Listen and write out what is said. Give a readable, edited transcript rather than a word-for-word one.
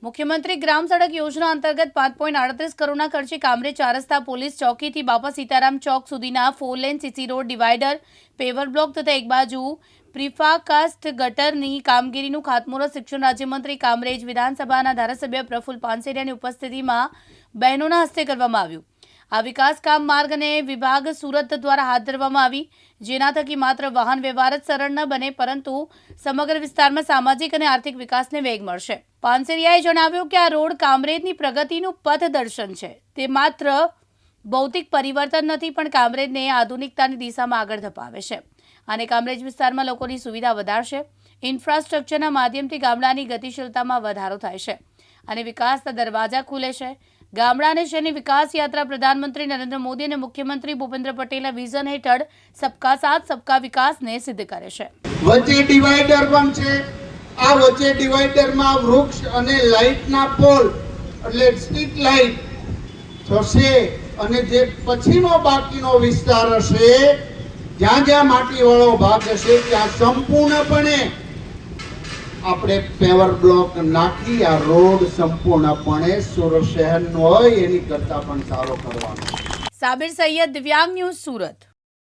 મુખ્યમંત્રી ગ્રામ સડક યોજના અંતર્ગત 5.38 કરોડના ખર્ચે કામરેજ 4 રસ્તા પોલીસ ચોકીથી બાપા સીતારામ ચોક સુધીના 4 lane CC road divider paver block તથા એક બાજુ પ્રીફાકાસ્ટ ગટરની કામગીરીનું ખાતમુહૂર્ત શિક્ષણ રાજ્યમંત્રી કામરેજ વિધાનસભાના ધારાસભ્ય પ્રફુલ્લ પાનસેરિયાની ઉપસ્થિતિમાં બહેનોના હસ્તે કરવામાં આવ્યું। આ વિકાસ કામ માર્ગ અને વિભાગ સુરત દ્વારા હાથ ધરવામાં આવી, જેના થકી માત્ર વાહન વ્યવહાર જ સરળ ન બને પરંતુ સમગ્ર વિસ્તારમાં સામાજિક અને આર્થિક વિકાસને વેગ મળશે। પાનસેરિયાએ જણાવ્યું કે આ રોડ કામરેજની પ્રગતિનું પથદર્શન છે। તે માત્ર ભૌતિક પરિવર્તન નથી પણ કામરેજને આધુનિકતાની દિશામાં આગળ ધપાવે છે અને કામરેજ વિસ્તારમાં લોકોની સુવિધા વધારશે। ઇન્ફ્રાસ્ટ્રક્ચરના માધ્યમથી ગામડાની ગતિશીલતામાં વધારો થાય છે અને વિકાસના દરવાજા ખુલે છે। ગામડા અને શહેરની વિકાસ યાત્રા પ્રધાનમંત્રી નરેન્દ્ર મોદી અને મુખ્યમંત્રી ભૂપેન્દ્ર પટેલના વિઝન હેઠળ સબકા સાથ સબકા વિકાસને સિદ્ધ કરે છે। વચ્ચે ડિવાઈડર પણ છે। આ વચ્ચે ડિવાઈડરમાં વૃક્ષ અને લાઇટના પોલ એટલે સ્ટ્રીટ લાઇટ થશે અને જે પછીનો બાકીનો વિસ્તાર હશે, જ્યાં જ્યાં માટીવાળો ભાગ હશે ત્યાં સંપૂર્ણપણે આપણે પેવર બ્લોક નાખી આ રોડ સંપૂર્ણપણે સુરત શહેરનો હોય એની કરતા પણ સારો કરવાનો। સાબિર સૈયદ, દિવ્યાંગ ન્યૂઝ, સુરત।